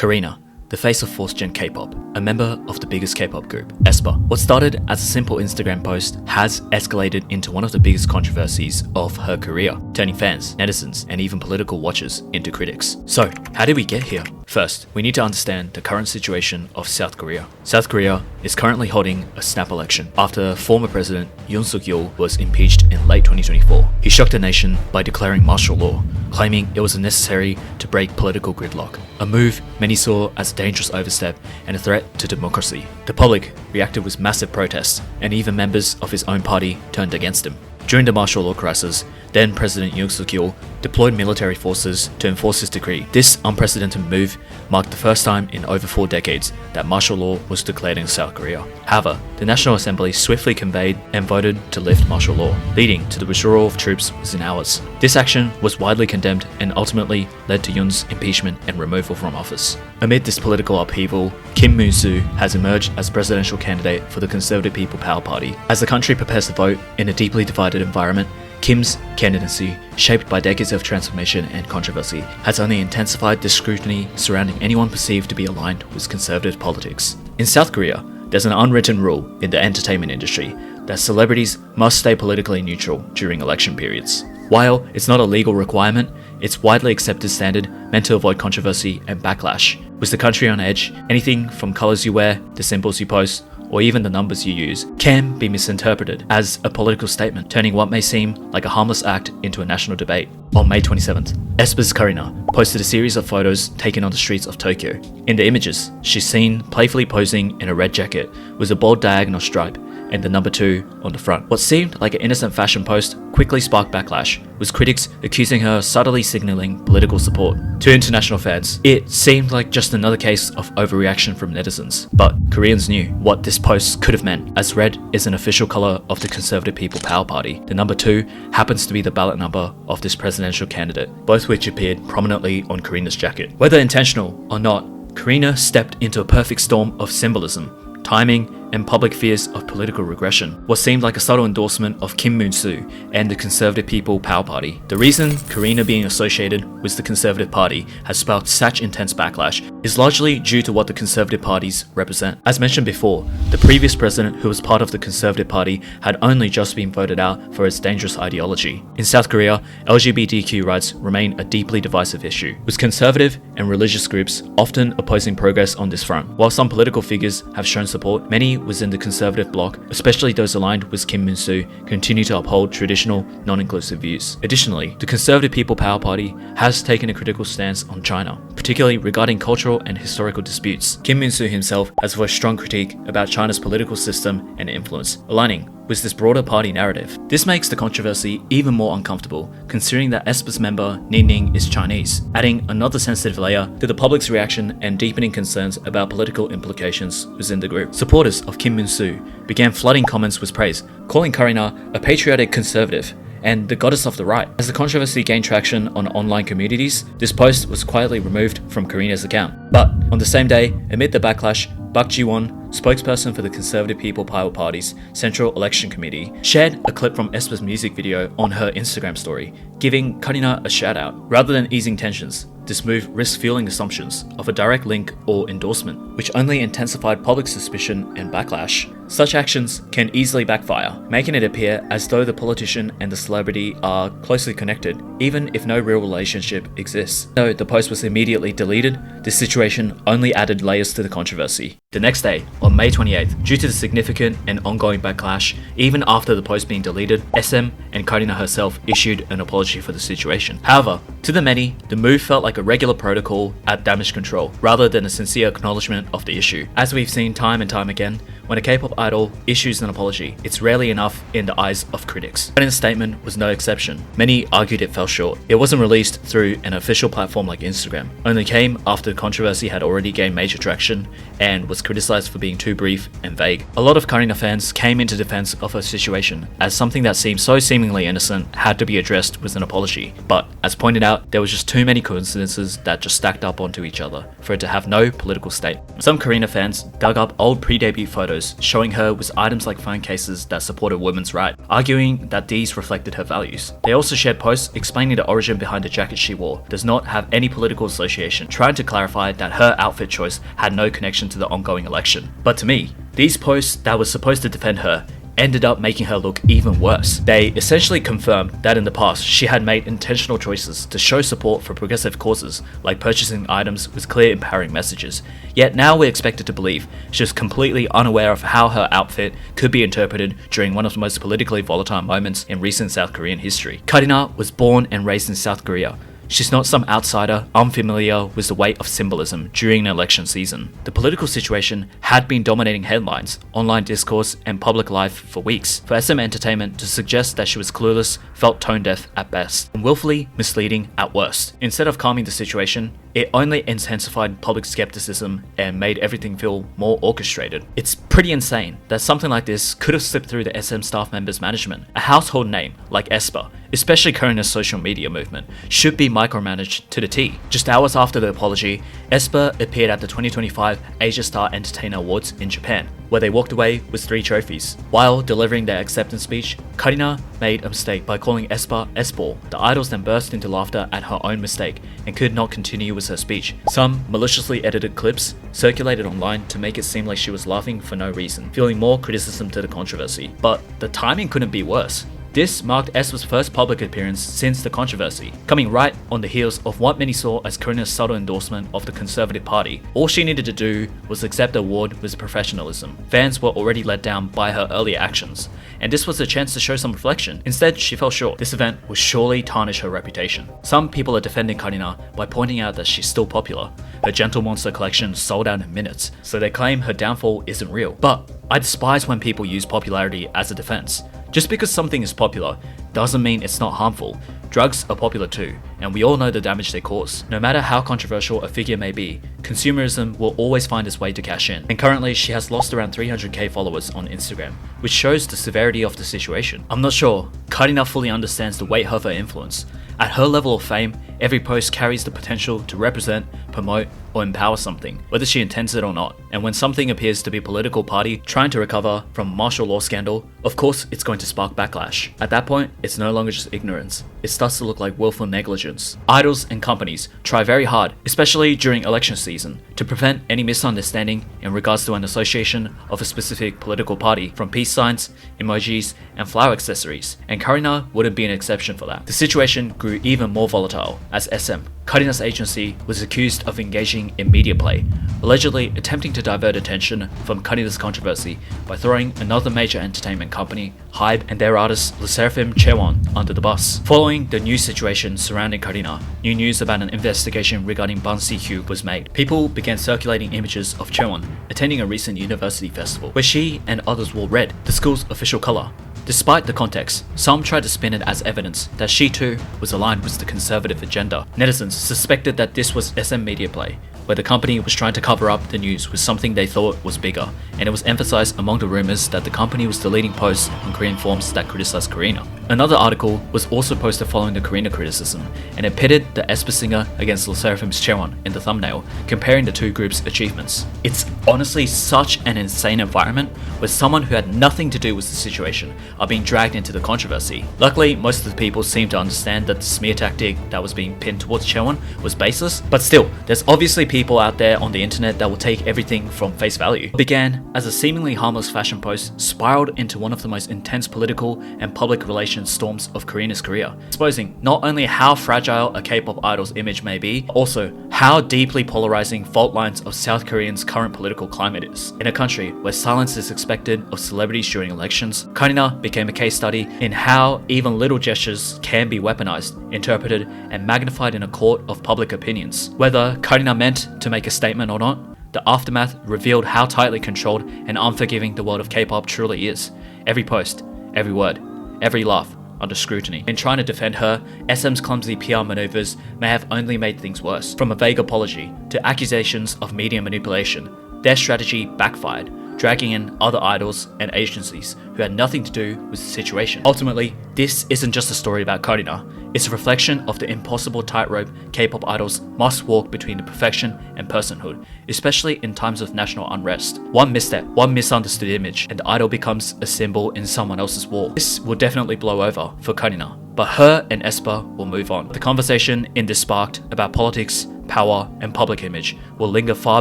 Karina, the face of 4th Gen K-pop, a member of the biggest K-pop group, aespa. What started as a simple Instagram post has escalated into one of the biggest controversies of her career, turning fans, netizens, and even political watchers into critics. So, how did we get here? First, we need to understand the current situation of South Korea. South Korea is currently holding a snap election after former President Yoon Suk-yeol was impeached in late 2024. He shocked the nation by declaring martial law, claiming it was necessary to break political gridlock, a move many saw as a dangerous overstep and a threat to democracy. The public reacted with massive protests, and even members of his own party turned against him. During the martial law crisis, then President Yoon Suk-yeol deployed military forces to enforce his decree. This unprecedented move marked the first time in over 4 decades that martial law was declared in South Korea. However, the National Assembly swiftly convened and voted to lift martial law, leading to the withdrawal of troops within hours. This action was widely condemned and ultimately led to Yoon's impeachment and removal from office. Amid this political upheaval, Kim Moon-soo has emerged as presidential candidate for the Conservative People Power Party. As the country prepares to vote in a deeply divided environment, Kim's candidacy, shaped by decades of transformation and controversy, has only intensified the scrutiny surrounding anyone perceived to be aligned with conservative politics. In South Korea, there's an unwritten rule in the entertainment industry that celebrities must stay politically neutral during election periods. While it's not a legal requirement, it's widely accepted standard meant to avoid controversy and backlash. With the country on edge, anything from colors you wear, the symbols you post, or even the numbers you use, can be misinterpreted as a political statement, turning what may seem like a harmless act into a national debate. On May 27th, aespa's Karina posted a series of photos taken on the streets of Tokyo. In the images, she's seen playfully posing in a red jacket with a bold diagonal stripe and the number 2 on the front. What seemed like an innocent fashion post quickly sparked backlash, with critics accusing her of subtly signaling political support. To international fans, it seemed like just another case of overreaction from netizens. But Koreans knew what this post could have meant, as red is an official color of the Conservative People Power Party. The number 2 happens to be the ballot number of this presidential candidate, both which appeared prominently on Karina's jacket. Whether intentional or not, Karina stepped into a perfect storm of symbolism, timing, and public fears of political regression. What seemed like a subtle endorsement of Kim Moon-soo and the Conservative People Power Party. The reason Karina being associated with the Conservative Party has sparked such intense backlash is largely due to what the Conservative parties represent. As mentioned before, the previous president who was part of the Conservative Party had only just been voted out for its dangerous ideology. In South Korea, LGBTQ rights remain a deeply divisive issue, with conservative and religious groups often opposing progress on this front. While some political figures have shown support, many within the conservative bloc, especially those aligned with Kim Moon-soo, continue to uphold traditional, non-inclusive views. Additionally, the Conservative People Power Party has taken a critical stance on China, particularly regarding cultural and historical disputes. Kim Moon-soo himself has voiced strong critique about China's political system and influence, aligning with this broader party narrative. This makes the controversy even more uncomfortable, considering that aespa's member Ning is Chinese, adding another sensitive layer to the public's reaction and deepening concerns about political implications within the group. Supporters of Kim Moon-soo began flooding comments with praise, calling Karina a patriotic conservative and the goddess of the right. As the controversy gained traction on online communities, this post was quietly removed from Karina's account. But on the same day, amid the backlash, Park Ji-won, spokesperson for the Conservative People Power Party's Central Election Committee, shared a clip from aespa's music video on her Instagram story, giving Karina a shout out. Rather than easing tensions, this move risks fueling assumptions of a direct link or endorsement, which only intensified public suspicion and backlash. Such actions can easily backfire, making it appear as though the politician and the celebrity are closely connected, even if no real relationship exists. Though the post was immediately deleted, this situation only added layers to the controversy. The next day, on May 28th, due to the significant and ongoing backlash, even after the post being deleted, SM and Karina herself issued an apology for the situation. However, to the many, the move felt like a regular protocol at damage control, rather than a sincere acknowledgement of the issue. As we've seen time and time again, when a K-pop idol issues an apology, it's rarely enough in the eyes of critics. Karina's statement was no exception. Many argued it fell short. It wasn't released through an official platform like Instagram, only came after the controversy had already gained major traction and was was criticized for being too brief and vague. A lot of Karina fans came into defense of her situation, as something that seemed so seemingly innocent had to be addressed with an apology. But, as pointed out, there was just too many coincidences that just stacked up onto each other for it to have no political stake. Some Karina fans dug up old pre-debut photos showing her with items like phone cases that supported women's rights, arguing that these reflected her values. They also shared posts explaining the origin behind the jacket she wore does not have any political association, trying to clarify that her outfit choice had no connection to the ongoing election. But to me, these posts that were supposed to defend her ended up making her look even worse. They essentially confirmed that in the past she had made intentional choices to show support for progressive causes, like purchasing items with clear empowering messages. Yet now we're expected to believe she was completely unaware of how her outfit could be interpreted during one of the most politically volatile moments in recent South Korean history. Karina was born and raised in South Korea. She's not some outsider unfamiliar with the weight of symbolism during an election season. The political situation had been dominating headlines, online discourse, and public life for weeks. For SM Entertainment to suggest that she was clueless felt tone deaf at best, and willfully misleading at worst. Instead of calming the situation, it only intensified public skepticism and made everything feel more orchestrated. It's pretty insane that something like this could have slipped through the SM staff members' management. A household name like aespa, especially Karina's social media movement, should be micromanaged to the T. Just hours after the apology, aespa appeared at the 2025 Asia Star Entertainer Awards in Japan, where they walked away with 3 trophies. While delivering their acceptance speech, Karina made a mistake by calling aespa S-ball. The idols then burst into laughter at her own mistake and could not continue with her speech. Some maliciously edited clips circulated online to make it seem like she was laughing for no reason, fueling more criticism to the controversy. But the timing couldn't be worse. This marked aespa's first public appearance since the controversy, coming right on the heels of what many saw as Karina's subtle endorsement of the Conservative Party. All she needed to do was accept the award with professionalism. Fans were already let down by her earlier actions, and this was a chance to show some reflection. Instead, she fell short. This event would surely tarnish her reputation. Some people are defending Karina by pointing out that she's still popular. Her Gentle Monster collection sold out in minutes, so they claim her downfall isn't real. But I despise when people use popularity as a defense. Just because something is popular doesn't mean it's not harmful. Drugs are popular too, and we all know the damage they cause. No matter how controversial a figure may be, consumerism will always find its way to cash in. And currently, she has lost around 300k followers on Instagram, which shows the severity of the situation. I'm not sure Karina fully understands the weight of her influence. At her level of fame, every post carries the potential to represent, promote, or empower something, whether she intends it or not. And when something appears to be a political party trying to recover from a martial law scandal, of course it's going to spark backlash. At that point, it's no longer just ignorance. It starts to look like willful negligence. Idols and companies try very hard, especially during election season, to prevent any misunderstanding in regards to an association of a specific political party, from peace signs, emojis, and flower accessories. And Karina wouldn't be an exception for that. The situation grew even more volatile as SM, Karina's agency, was accused of engaging in media play, allegedly attempting to divert attention from Karina's controversy by throwing another major entertainment company, HYBE, and their artist LE SSERAFIM CHAEWON under the bus. Following the news situation surrounding Karina, new news about an investigation regarding Bun CQ was made. People began circulating images of CHAEWON attending a recent university festival, where she and others wore red, the school's official color. Despite the context, some tried to spin it as evidence that she too was aligned with the conservative agenda. Netizens suspected that this was SM media play, where the company was trying to cover up the news with something they thought was bigger, and it was emphasized among the rumors that the company was deleting posts on Korean forums that criticized Karina. Another article was also posted following the Karina criticism, and it pitted the aespa singer against LE SSERAFIM's CHAEWON in the thumbnail, comparing the two groups' achievements. It's honestly such an insane environment where someone who had nothing to do with the situation are being dragged into the controversy. Luckily, most of the people seem to understand that the smear tactic that was being pinned towards CHAEWON was baseless, but still, there's obviously people out there on the internet that will take everything from face value. What began as a seemingly harmless fashion post spiraled into one of the most intense political and public relations storms of Karina's career, exposing not only how fragile a K-pop idol's image may be, but also how deeply polarizing fault lines of South Korean's current political climate is. In a country where silence is expected of celebrities during elections, Karina became a case study in how even little gestures can be weaponized, interpreted, and magnified in a court of public opinions. Whether Karina meant to make a statement or not, the aftermath revealed how tightly controlled and unforgiving the world of K-pop truly is. Every post, every word, every laugh under scrutiny. In trying to defend her, SM's clumsy PR maneuvers may have only made things worse. From a vague apology to accusations of media manipulation, Their strategy backfired, dragging in other idols and agencies who had nothing to do with the situation. Ultimately, this isn't just a story about Karina, it's a reflection of the impossible tightrope K-pop idols must walk between the perfection and personhood, especially in times of national unrest. One misstep, one misunderstood image, and the idol becomes a symbol in someone else's wall. This will definitely blow over for Karina, but her and aespa will move on. The conversation in this sparked about politics, power, and public image will linger far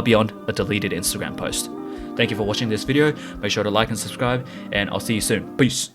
beyond a deleted Instagram post. Thank you for watching this video. Make sure to like and subscribe, and I'll see you soon. Peace.